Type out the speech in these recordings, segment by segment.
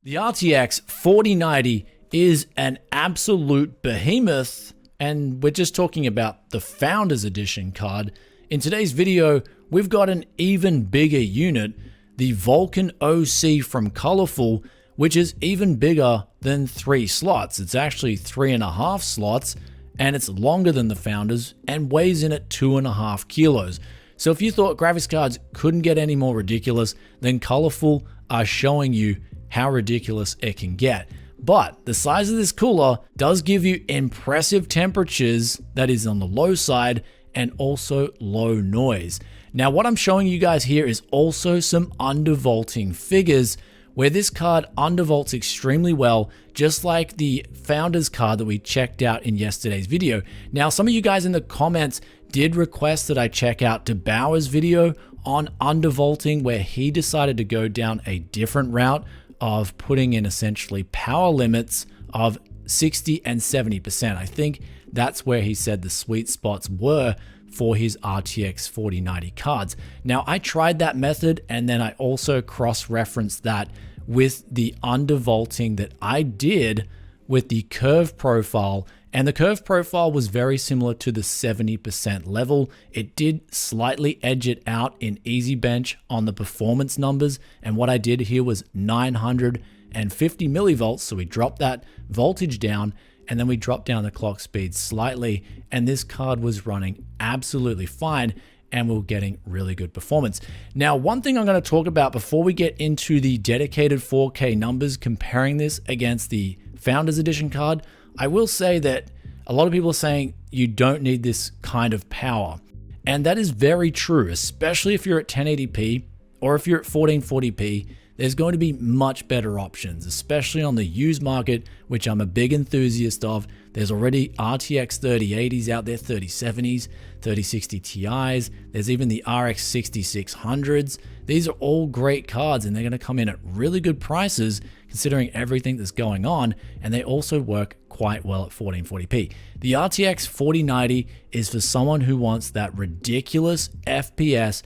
The RTX 4090 is an absolute behemoth, and we're just talking about the Founders Edition card. In today's video, we've got an even bigger unit, the Vulcan OC from Colorful, which is even bigger than 3 slots. It's actually 3.5 slots, and it's longer than the Founders and weighs in at 2.5 kilos. So if you thought graphics cards couldn't get any more ridiculous, then Colorful are showing you how ridiculous it can get. But the size of this cooler does give you impressive temperatures, that is on the low side, and also low noise. Now what I'm showing you guys here is also some undervolting figures, where this card undervolts extremely well, just like the Founders card that we checked out in yesterday's video. Now some of you guys in the comments did request that I check out DeBauer's video on undervolting, where he decided to go down a different route of putting in essentially power limits of 60 and 70%. I think that's where he said the sweet spots were for his RTX 4090 cards. Now I tried that method, and then I also cross-referenced that with the undervolting that I did with the curve profile, and the curve profile was very similar to the 70% level. It did slightly edge it out in Easy Bench on the performance numbers, and what I did here was 950 millivolts, so we dropped that voltage down, and then we dropped down the clock speed slightly, and this card was running absolutely fine, and we're getting really good performance. Now, one thing I'm going to talk about before we get into the dedicated 4K numbers, comparing this against the Founders Edition card, I will say that a lot of people are saying you don't need this kind of power. And that is very true, especially if you're at 1080p or if you're at 1440p. There's going to be much better options, especially on the used market, which I'm a big enthusiast of. There's already RTX 3080s out there, 3070s, 3060 Ti's. There's even the RX 6600s. These are all great cards, and they're going to come in at really good prices considering everything that's going on, and they also work quite well at 1440p. The RTX 4090 is for someone who wants that ridiculous FPS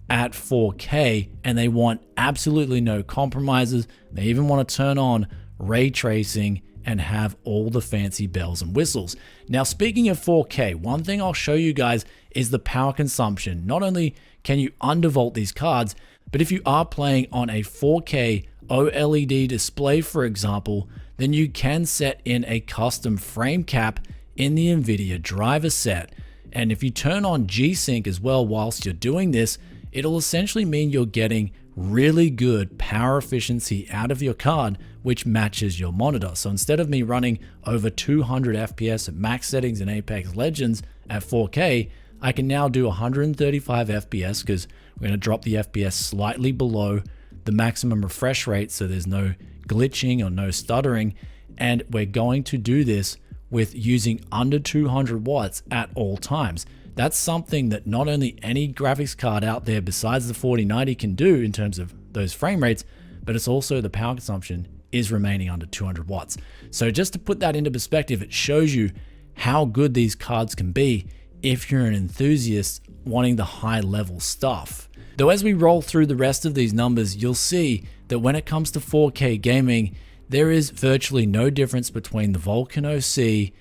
at 4K, and they want absolutely no compromises. They even want to turn on ray tracing and have all the fancy bells and whistles. Now, speaking of 4K, one thing I'll show you guys is the power consumption. Not only can you undervolt these cards, but if you are playing on a 4K OLED display, for example, then you can set in a custom frame cap in the NVidia driver set. And if you turn on G-Sync as well whilst you're doing this, it'll essentially mean you're getting really good power efficiency out of your card, which matches your monitor. So instead of me running over 200 FPS at max settings in Apex Legends at 4K, I can now do 135 FPS because we're going to drop the FPS slightly below the maximum refresh rate so there's no glitching or no stuttering. And we're going to do this with using under 200 watts at all times. That's something that not only any graphics card out there besides the 4090 can do in terms of those frame rates, but it's also the power consumption is remaining under 200 watts. So just to put that into perspective, it shows you how good these cards can be if you're an enthusiast wanting the high level stuff. Though as we roll through the rest of these numbers, you'll see that when it comes to 4K gaming, there is virtually no difference between the Vulcan OC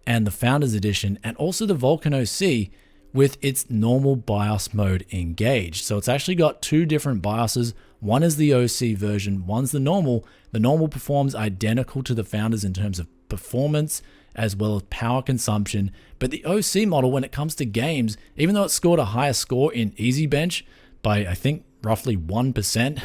and the Founders Edition, and also the Vulcan OC with its normal BIOS mode engaged. So it's actually got 2 different BIOSes. One is the OC version, one's the normal. The normal performs identical to the Founders in terms of performance as well as power consumption. But the OC model, when it comes to games, even though it scored a higher score in Easy Bench by I think roughly 1%,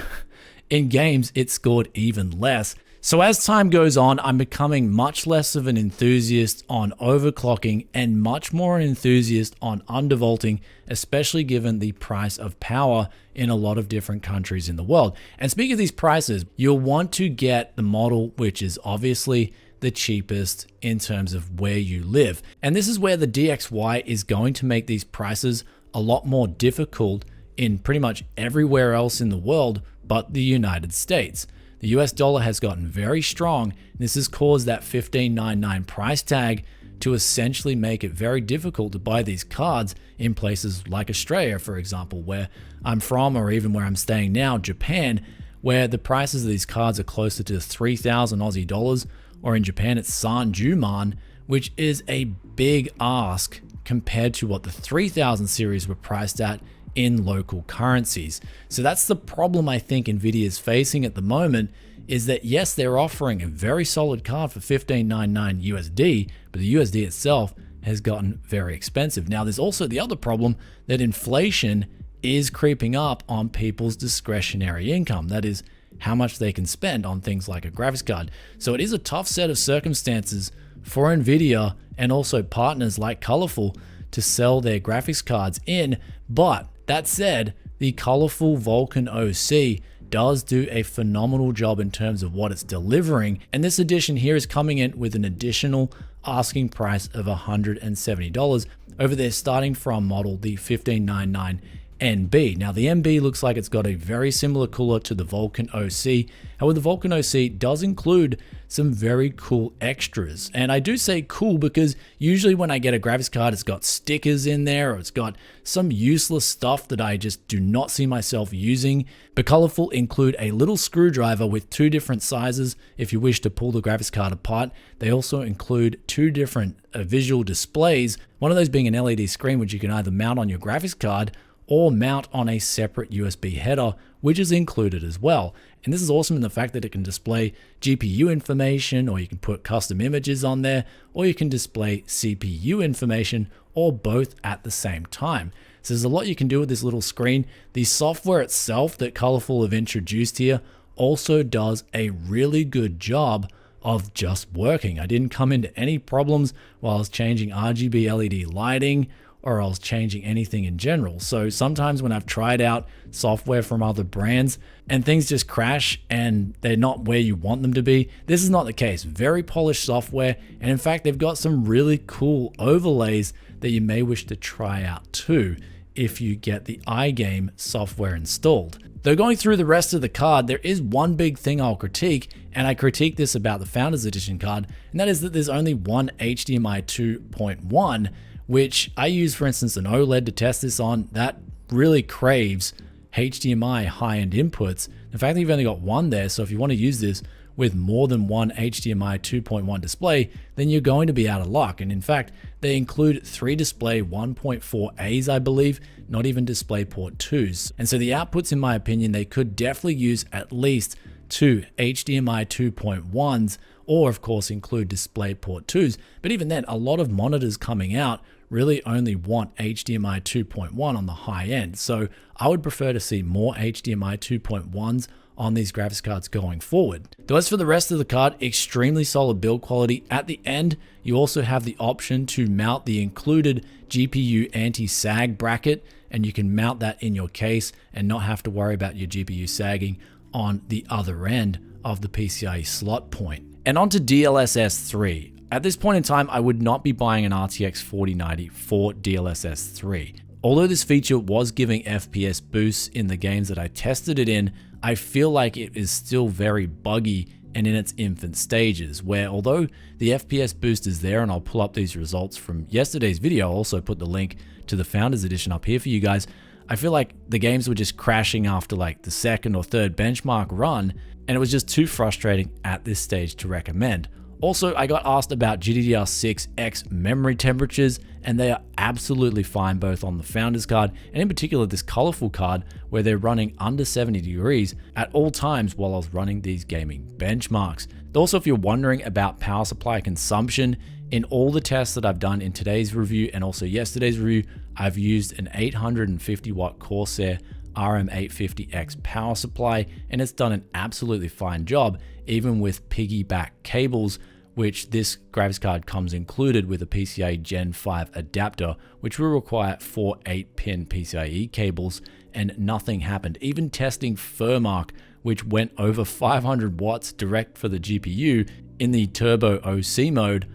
in games it scored even less. So as time goes on, I'm becoming much less of an enthusiast on overclocking and much more an enthusiast on undervolting, especially given the price of power in a lot of different countries in the world. And speaking of these prices, you'll want to get the model which is obviously the cheapest in terms of where you live. And this is where the DXY is going to make these prices a lot more difficult in pretty much everywhere else in the world but the United States. The US dollar has gotten very strong. This has caused that $15.99 price tag to essentially make it very difficult to buy these cards in places like Australia, for example, where I'm from, or even where I'm staying now, Japan, where the prices of these cards are closer to 3,000 Aussie dollars, or in Japan it's San Juman, which is a big ask compared to what the 3000 series were priced at in local currencies. So that's the problem I think NVIDIA is facing at the moment, is that yes, they're offering a very solid card for $15.99 USD, but the USD itself has gotten very expensive. Now there's also the other problem that inflation is creeping up on people's discretionary income. That is how much they can spend on things like a graphics card. So it is a tough set of circumstances for NVIDIA and also partners like Colorful to sell their graphics cards in. But that said, the Colorful Vulcan OC does do a phenomenal job in terms of what it's delivering. And this edition here is coming in with an additional asking price of $170 over there, starting from model the 1599 NB. Now the NB looks like it's got a very similar cooler to the Vulcan OC. However, the Vulcan OC does include some very cool extras. And I do say cool because usually when I get a graphics card, it's got stickers in there, or it's got some useless stuff that I just do not see myself using. But Colorful include a little screwdriver with 2 different sizes if you wish to pull the graphics card apart. They also include 2 different visual displays, one of those being an LED screen, which you can either mount on your graphics card or mount on a separate USB header, which is included as well. And this is awesome in the fact that it can display GPU information, or you can put custom images on there, or you can display CPU information, or both at the same time. So there's a lot you can do with this little screen. The software itself that Colorful have introduced here also does a really good job of just working. I didn't come into any problems while I was changing RGB LED lighting, or I was changing anything in general. So sometimes when I've tried out software from other brands and things just crash and they're not where you want them to be, this is not the case. Very polished software, and in fact they've got some really cool overlays that you may wish to try out too if you get the iGame software installed. Though going through the rest of the card, there is one big thing I'll critique, and I critique this about the Founders Edition card, and that is that there's only one HDMI 2.1, which I use, for instance, an OLED to test this on. That really craves HDMI high-end inputs. In fact, you've only got one there, so if you want to use this with more than one HDMI 2.1 display, then you're going to be out of luck. And in fact, they include 3 display 1.4As, I believe, not even DisplayPort 2s. And so the outputs, in my opinion, they could definitely use at least 2 HDMI 2.1s, or of course include DisplayPort 2s. But even then, a lot of monitors coming out really only want HDMI 2.1 on the high end. So I would prefer to see more HDMI 2.1s on these graphics cards going forward. Though as for the rest of the card, extremely solid build quality. At the end, you also have the option to mount the included GPU anti-sag bracket, and you can mount that in your case and not have to worry about your GPU sagging on the other end of the PCIe slot point. And on to DLSS 3. At this point in time, I would not be buying an RTX 4090 for DLSS 3. Although this feature was giving FPS boosts in the games that I tested it in, I feel like it is still very buggy and in its infant stages, where although the FPS boost is there, and I'll pull up these results from yesterday's video, I'll also put the link to the Founders Edition up here for you guys, I feel like the games were just crashing after like the 2nd or 3rd benchmark run, and it was just too frustrating at this stage to recommend. Also, I got asked about GDDR6X memory temperatures, and they are absolutely fine both on the Founders card and in particular this Colorful card, where they're running under 70 degrees at all times while I was running these gaming benchmarks. Also, if you're wondering about power supply consumption, in all the tests that I've done in today's review and also yesterday's review, I've used an 850 watt Corsair RM850X power supply, and it's done an absolutely fine job, even with piggyback cables, which this graphics card comes included with a PCIe Gen 5 adapter, which will require 4 8-pin PCIe cables, and nothing happened. Even testing furmark, which went over 500 watts direct for the GPU in the Turbo OC mode,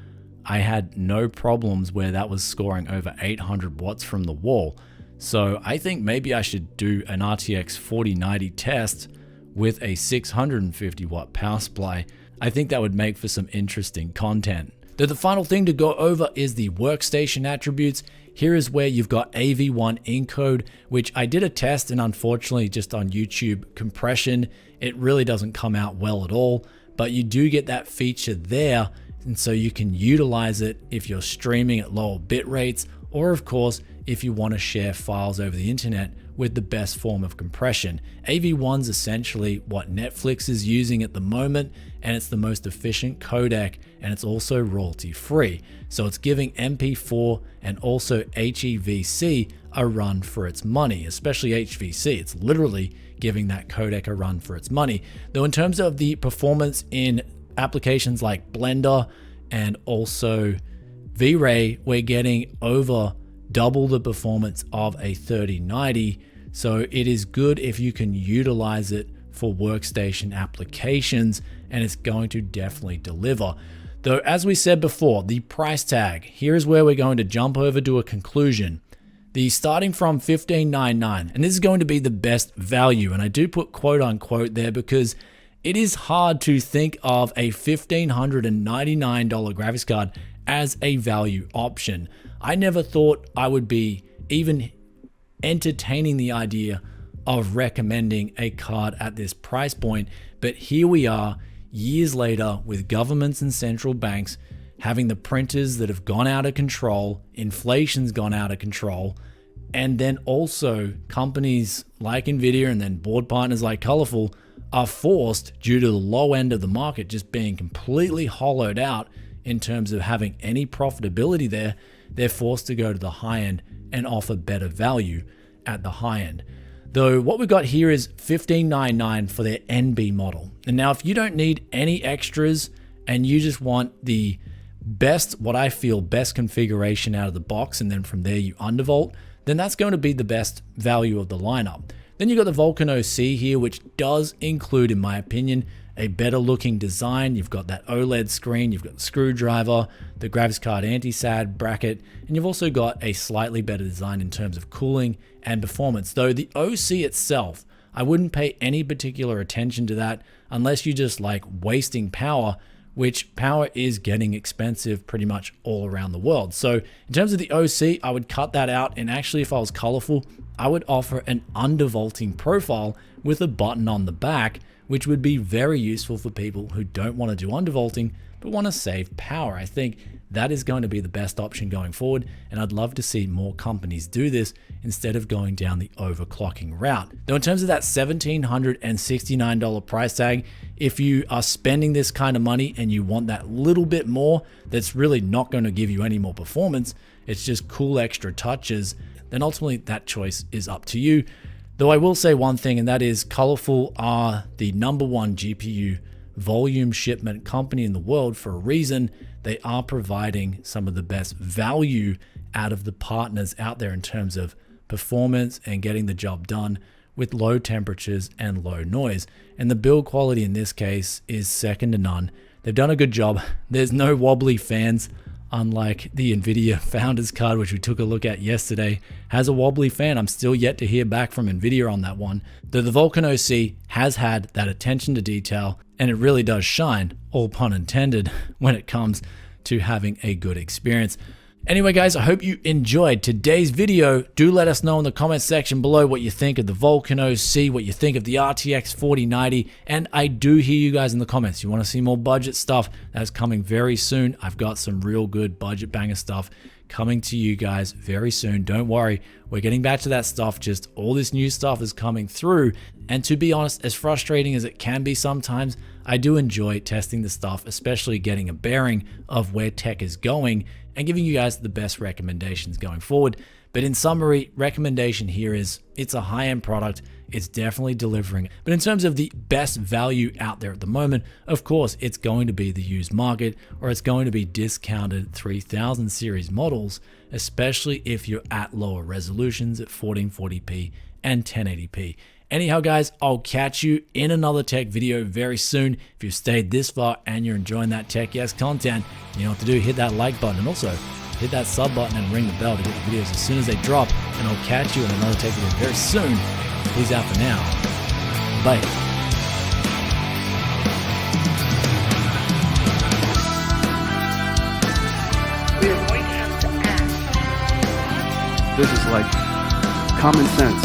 I had no problems where that was scoring over 800 watts from the wall. So I think maybe I should do an RTX 4090 test with a 650 watt power supply. I think that would make for some interesting content. The final thing to go over is the workstation attributes. Here is where you've got AV1 encode, which I did a test, and unfortunately just on YouTube compression, it really doesn't come out well at all, but you do get that feature there. And so you can utilize it if you're streaming at lower bit rates, or of course, if you want to share files over the internet with the best form of compression. AV1's essentially what Netflix is using at the moment, and it's the most efficient codec, and it's also royalty free. So it's giving MP4 and also HEVC a run for its money, especially HVC. It's literally giving that codec a run for its money. Though in terms of the performance in applications like Blender and also V-Ray, we're getting over double the performance of a 3090. So it is good if you can utilize it for workstation applications, and it's going to definitely deliver. Though, as we said before, the price tag, here's where we're going to jump over to a conclusion. The starting from $1599, and this is going to be the best value, and I do put quote unquote there because it is hard to think of a $1,599 graphics card as a value option. I never thought I would be even entertaining the idea of recommending a card at this price point, but here we are years later with governments and central banks having the printers that have gone out of control, inflation's gone out of control, and then also companies like NVidia and then board partners like Colorful are forced, due to the low end of the market just being completely hollowed out in terms of having any profitability there, they're forced to go to the high end and offer better value at the high end. Though what we've got here is $1599 for their NB model. And now if you don't need any extras and you just want the best, what I feel best configuration out of the box, and then from there you undervolt, then that's going to be the best value of the lineup. Then you've got the Vulcan OC here, which does include, in my opinion, a better looking design. You've got that OLED screen, you've got the screwdriver, the graphics card anti-SAD bracket, and you've also got a slightly better design in terms of cooling and performance. Though the OC itself, I wouldn't pay any particular attention to that unless you just like wasting power, which power is getting expensive pretty much all around the world. So in terms of the OC, I would cut that out, and actually if I was Colorful, I would offer an undervolting profile with a button on the back, which would be very useful for people who don't want to do undervolting but want to save power. I think that is going to be the best option going forward, and I'd love to see more companies do this instead of going down the overclocking route. Though in terms of that $1,769 price tag, if you are spending this kind of money and you want that little bit more that's really not going to give you any more performance, it's just cool extra touches, then ultimately that choice is up to you. Though I will say one thing, and that is Colorful are the #1 GPU volume shipment company in the world for a reason. They are providing some of the best value out of the partners out there in terms of performance and getting the job done with low temperatures and low noise. And the build quality in this case is second to none. They've done a good job. There's no wobbly fans, unlike the NVIDIA Founders Card, which we took a look at yesterday, has a wobbly fan. I'm still yet to hear back from NVIDIA on that one. Though the Vulcan OC has had that attention to detail, and it really does shine, all pun intended, when it comes to having a good experience. Anyway, guys, I hope you enjoyed today's video. Do let us know in the comments section below what you think of the Vulcan OC, what you think of the RTX 4090, and I do hear you guys in the comments. You want to see more budget stuff? That's coming very soon. I've got some real good budget banger stuff coming to you guys very soon. Don't worry, we're getting back to that stuff. Just all this new stuff is coming through, and to be honest, as frustrating as it can be sometimes, I do enjoy testing the stuff, especially getting a bearing of where tech is going and giving you guys the best recommendations going forward. But in summary, recommendation here is it's a high-end product. It's definitely delivering. But in terms of the best value out there at the moment, of course, it's going to be the used market, or it's going to be discounted 3000 series models, especially if you're at lower resolutions at 1440p and 1080p. Anyhow, guys, I'll catch you in another tech video very soon. If you've stayed this far and you're enjoying that Tech Yes content, you know what to do. Hit that like button and also hit that sub button and ring the bell to get the videos as soon as they drop. And I'll catch you in another tech video very soon. Peace out for now. Bye. This is like common sense.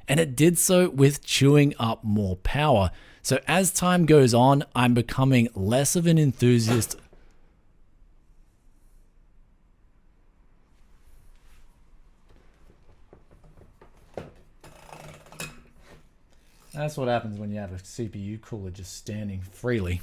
And it did so with chewing up more power. So as time goes on, I'm becoming less of an enthusiast. That's what happens when you have a CPU cooler just standing freely.